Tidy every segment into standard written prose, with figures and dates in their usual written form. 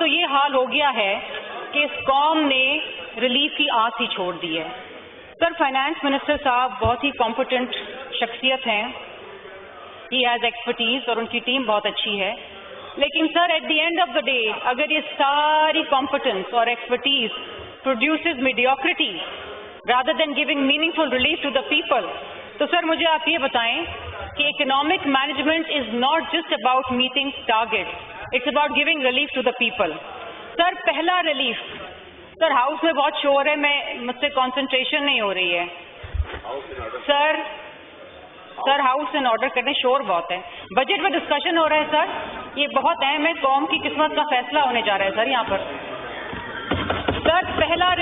تو یہ حال ہو گیا ہے کہ اس قوم نے ریلیف کی آس ہی چھوڑ دی ہے. سر فائنانس منسٹر صاحب بہت ہی کمپیٹنٹ شخصیت ہیں, ہی ہیز ایکسپرٹیز اور ان کی ٹیم بہت اچھی ہے, لیکن sir at the end of the day اگر یہ ساری کمپیٹنس اور expertise produces mediocrity rather than giving meaningful relief to the people, تو سر مجھے آپ یہ بتائیں کہ economic management is not just about meeting target, it's about giving relief to the people. Sir پہلا ریلیف, سر house میں بہت شور ہے, مجھ سے کانسنٹریشن نہیں ہو رہی ہے. سر ہاؤس ان آرڈر کرنے, شور بہت ہے. بجٹ میں ڈسکشن ہو رہا ہے سر, یہ بہت اہم ہے, قوم کی قسمت کا فیصلہ ہونے جا رہا ہے سر یہاں پر. سر پہلا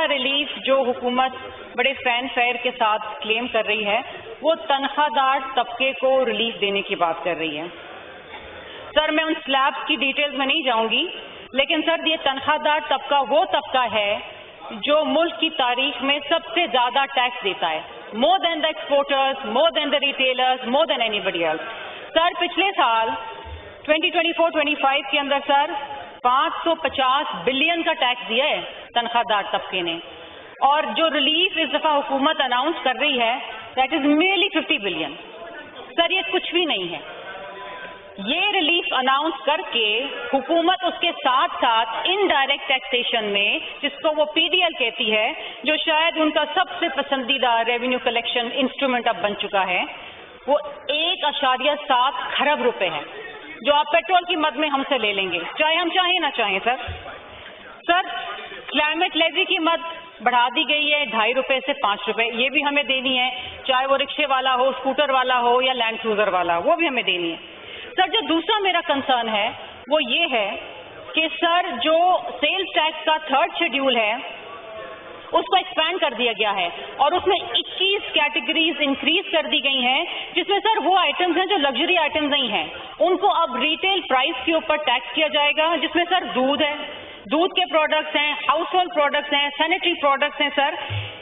ریلیف جو حکومت بڑے فین فیئر کے ساتھ کلیم کر رہی ہے وہ تنخواہ دار طبقے کو ریلیف دینے کی بات کر رہی ہے. سر میں ان سلیبس کی ڈیٹیلز میں نہیں جاؤں گی, لیکن سر یہ تنخواہ دار طبقہ وہ طبقہ ہے جو ملک کی تاریخ میں سب سے زیادہ ٹیکس دیتا ہے, مور دین دا ایکسپورٹرز, مور دین دا ریٹیلرز, مور دین اینی بڈی ایلس. سر پچھلے سال 2024-25 کے اندر سر 550 بلین کا ٹیکس دیا ہے تنخواہ دار طبقے نے, اور جو ریلیف اس دفعہ حکومت اناؤنس کر رہی ہے دیٹ از میرلی 50 بلین. سر یہ کچھ بھی نہیں ہے. یہ ریلیف اناؤنس کر کے حکومت اس کے ساتھ ساتھ انڈائریکٹ ٹیکسیشن میں, جس کو وہ پی ڈی ایل کہتی ہے, جو شاید ان کا سب سے پسندیدہ ریونیو کلیکشن انسٹرومنٹ اب بن چکا ہے, وہ 1.7 کھرب روپے ہے جو آپ پیٹرول کی مد میں ہم سے لے لیں گے, چاہے ہم چاہیں نہ چاہیں. سر کلائمیٹ لیوی کی مد بڑھا دی گئی ہے 2.5 روپے سے 5 روپے, یہ بھی ہمیں دینی ہے, چاہے وہ رکشے والا ہو, اسکوٹر والا ہو یا لینڈ کروزر والا ہو, وہ بھی ہمیں دینی ہے. سر جو دوسرا میرا کنسرن ہے وہ یہ ہے کہ سر جو سیلز ٹیکس کا 3rd شیڈیول ہے اس کو ایکسپینڈ کر دیا گیا ہے, اور اس میں 21 کیٹیگریز انکریز کر دی گئی ہیں, جس میں سر وہ آئٹمز ہیں جو لگژری آئٹمز نہیں ہیں, ان کو اب ریٹیل پرائس کے اوپر ٹیکس کیا جائے گا, جس میں سر دودھ ہے, دودھ کے پروڈکٹس ہیں, ہاؤس ہولڈ پروڈکٹس ہیں, سینیٹری پروڈکٹس ہیں. سر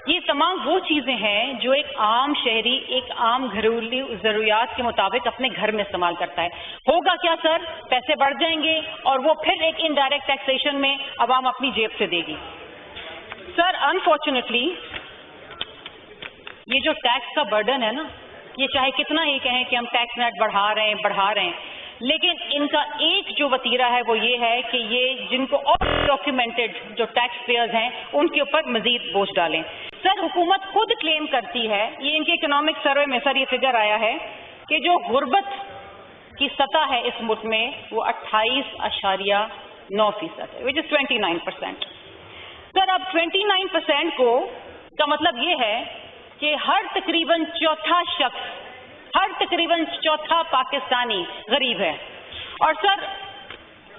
یہ تمام وہ چیزیں ہیں جو ایک عام شہری ایک عام گھریلو ضروریات کے مطابق اپنے گھر میں استعمال کرتا ہے. ہوگا کیا سر, پیسے بڑھ جائیں گے اور وہ پھر ایک انڈائریکٹ ٹیکسیشن میں عوام اپنی جیب سے دے گی. سر انفارچونیٹلی یہ جو ٹیکس کا برڈن ہے نا, یہ چاہے کتنا ہی کہیں کہ ہم ٹیکس نیٹ بڑھا رہے ہیں, لیکن ان کا ایک جو وتیرہ ہے وہ یہ ہے کہ یہ جن کو اور ڈاکیومنٹڈ جو ٹیکس پیئرز ہیں ان کے اوپر مزید بوجھ ڈالیں. سر حکومت خود کلیم کرتی ہے, یہ ان کے اکنامک سروے میں سر یہ فگر آیا ہے کہ جو غربت کی سطح ہے اس ملک میں وہ 28.9% ہے, وچ از 29%. سر اب 29% کو کا مطلب یہ ہے کہ ہر تقریباً چوتھا پاکستانی غریب ہے. اور سر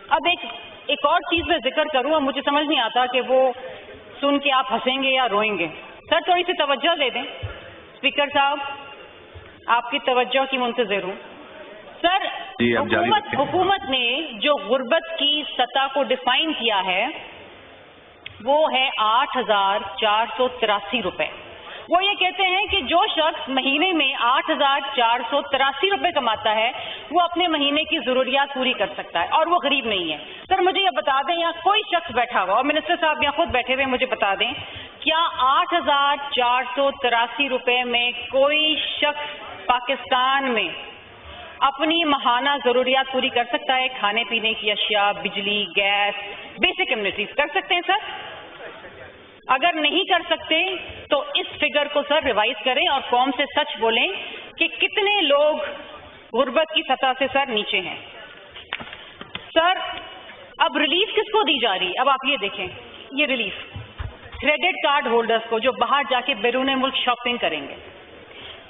اب ایک اور چیز میں ذکر کروں, اور مجھے سمجھ نہیں آتا کہ وہ سن کے آپ ہنسیں گے یا روئیں گے. سر تھوڑی سی توجہ دے دیں, اسپیکر صاحب آپ کی توجہ کی منتظر ہوں. سر حکومت نے جو غربت کی سطح کو ڈیفائن کیا ہے وہ ہے 8,483 روپے. وہ یہ کہتے ہیں کہ جو شخص مہینے میں 8,483 روپے کماتا ہے وہ اپنے مہینے کی ضروریات پوری کر سکتا ہے, اور وہ غریب نہیں ہے. سر مجھے یہ بتا دیں, یہاں کوئی شخص بیٹھا ہوا, اور منسٹر صاحب یہاں خود بیٹھے ہوئے, مجھے بتا دیں کیا 8,483 روپے میں کوئی شخص پاکستان میں اپنی ماہانہ ضروریات پوری کر سکتا ہے؟ کھانے پینے کی اشیاء, بجلی, گیس, بیسک امینٹیز کر سکتے ہیں سر؟ اگر نہیں کر سکتے تو اس فگر کو سر ریوائز کریں اور قوم سے سچ بولیں کہ کتنے لوگ غربت کی سطح سے سر نیچے ہیں. سر اب ریلیف کس کو دی جا رہی ہے؟ اب آپ یہ دیکھیں, یہ ریلیف کریڈٹ کارڈ ہولڈرز کو جو باہر جا کے بیرون ملک شاپنگ کریں گے.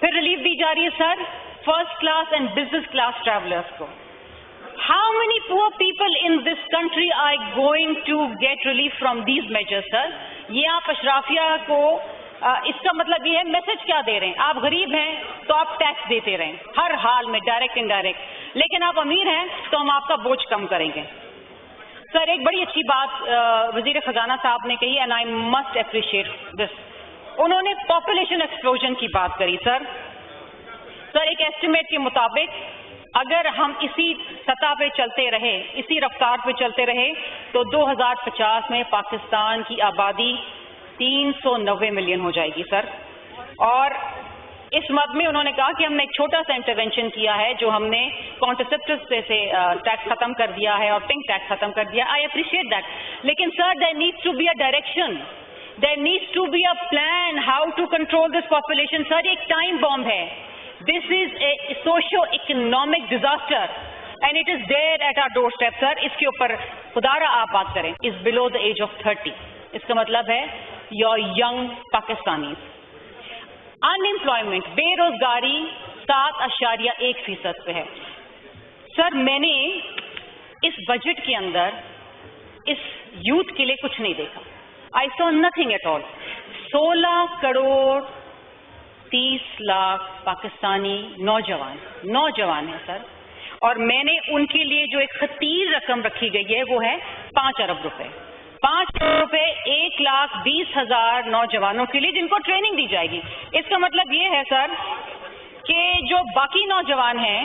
پھر ریلیف دی جا رہی ہے sir first class and business class travellers کو. How many poor people in this country are going to get relief from these measures, sir? یہ آپ اشرافیہ کو اس کا مطلب یہ ہے میسج کیا دے رہے ہیں, آپ غریب ہیں تو آپ ٹیکس دیتے رہیں ہر حال میں, ڈائریکٹ انڈائریکٹ, لیکن آپ امیر ہیں تو ہم آپ کا بوجھ کم کریں گے. سر ایک بڑی اچھی بات وزیر خزانہ صاحب نے کہی, and I must appreciate this. انہوں نے پاپولیشن ایکسپلوژن کی بات کری. سر ایک ایسٹیمیٹ کے مطابق اگر ہم اسی سطح پہ چلتے رہے، اسی رفتار پہ چلتے رہے تو 2050 میں پاکستان کی آبادی 390 ملین ہو جائے گی سر. اور اس مد میں انہوں نے کہا کہ ہم نے ایک چھوٹا سا انٹرونشن کیا ہے جو ہم نے کانٹرسیپٹیوز سے ٹیکس ختم کر دیا ہے اور پنک ٹیکس ختم کر دیا. I appreciate that. لیکن sir there needs to be a direction, there needs to be a plan how to control this population. Sir یہ ایک ٹائم بام ہے. This is a socio economic disaster and it is there at our doorstep. Sir اس کے اوپر خدا را آپ بات کریں. از بلو دا ایج آف 30. اس کا مطلب ہے your young Pakistanis. In employment, بے روزگاری 7.1% پہ ہے. سر میں نے اس بجٹ کے اندر اس یوتھ کے لیے کچھ نہیں دیکھا. I saw nothing at all. 16 crore 30 lakh Pakistani نوجوان ہیں سر, اور میں نے ان کے لیے جو ایک خطیر رقم رکھی گئی ہے وہ ہے 5 ارب روپے. 5 کروڑ روپے 1,20,000 نوجوانوں کے لیے جن کو ٹریننگ دی جائے گی. اس کا مطلب یہ ہے سر کہ جو باقی نوجوان ہیں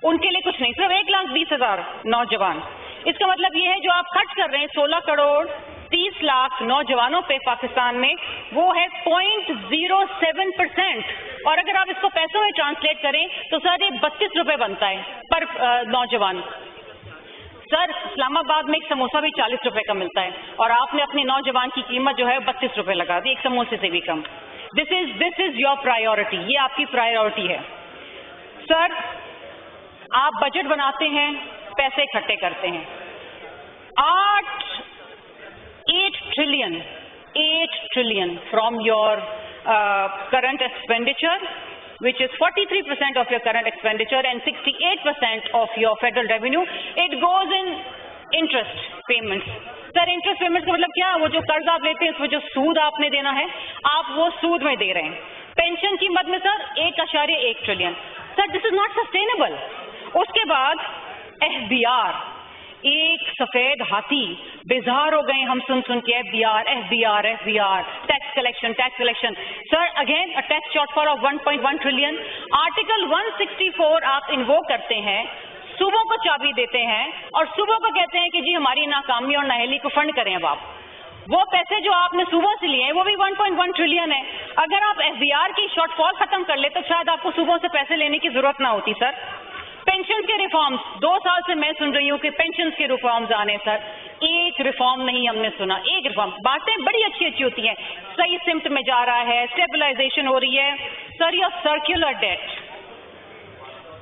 ان کے لیے کچھ نہیں, صرف 1,20,000 نوجوان. اس کا مطلب یہ ہے جو آپ خرچ کر رہے ہیں 16 کروڑ 30 لاکھ نوجوانوں پہ پاکستان میں, وہ ہے 0.07%. اور اگر آپ اس کو پیسوں میں ٹرانسلیٹ کریں تو سر یہ 32 روپے بنتا ہے پر نوجوان. سر اسلام آباد میں ایک سموسہ بھی 40 روپے کا ملتا ہے اور آپ نے اپنے نوجوان کی قیمت جو ہے 32 روپے لگا دی, ایک سموسے سے بھی کم. دس از یور پرائیورٹی. یہ آپ کی پرائیورٹی ہے. سر آپ بجٹ بناتے ہیں, پیسے اکٹھے کرتے ہیں. 8 trillion from your current expenditure which is 43% of your current expenditure and 68% of your federal revenue, it goes in interest payments. Sir, interest payments کا مطلب کیا؟ وہ جو قرض آپ لیتے ہیں اس میں جو سود آپ نے دینا ہے آپ وہ سود میں دے رہے ہیں. پینشن کی مد میں sir 1.1 trillion. Sir this is not sustainable. اس کے بعد FBR, ایک سفید ہاتھی, بیزار ہو گئے ہم سن کے. FBR, tax collection. Sir again tax shortfall of 1.1 trillion. Article 164 آپ انووک کرتے ہیں, صوبوں کو چابی دیتے ہیں اور صوبوں کو کہتے ہیں کہ جی ہماری ناکامی اور نااہلی کو فنڈ کریں. اب آپ وہ پیسے جو آپ نے صوبوں سے لیے ہیں وہ بھی 1.1 ٹریلین ہے. اگر آپ FBR کی شارٹ فال ختم کر لیں تو شاید آپ کو صوبوں سے پیسے لینے کی ضرورت نہ ہوتی. سر پینشن کے ریفارمز 2 سال سے میں سن رہی ہوں کہ پینشن کے ریفارمز آنے. سر ایک ریفارم نہیں ہم نے سنا. ایک ریفارم, باتیں بڑی اچھی ہوتی ہیں, صحیح سمت میں جا رہا ہے, اسٹیبلائزیشن ہو رہی ہے. سر یہ سرکولر ڈیٹ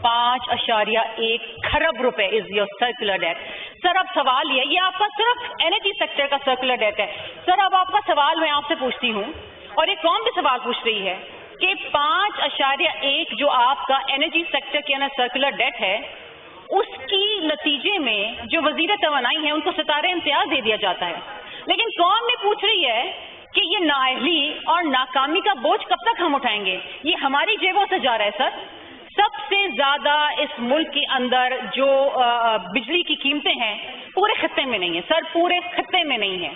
5.1 کھرب روپے از یور سرکولر ڈیٹ. سر اب سوال یہ آپ کا صرف انرجی سیکٹر کا سرکولر ڈیٹ ہے. سر اب آپ کا سوال میں آپ سے پوچھتی ہوں اور ایک قوم بھی سوال پوچھ رہی ہے کہ 5.1 جو آپ کا انرجی سیکٹر کے اندر سرکولر ڈیٹ ہے اس کی نتیجے میں جو وزیر توانائی ہیں ان کو ستارے امتیاز دے دیا جاتا ہے. لیکن قوم نے پوچھ رہی ہے کہ یہ نااہلی اور ناکامی کا بوجھ کب تک ہم اٹھائیں گے؟ یہ ہماری جیبوں سے جا رہا ہے. سر سب سے زیادہ اس ملک کے اندر جو بجلی کی قیمتیں ہیں پورے خطے میں نہیں ہیں. سر پورے خطے میں نہیں ہیں.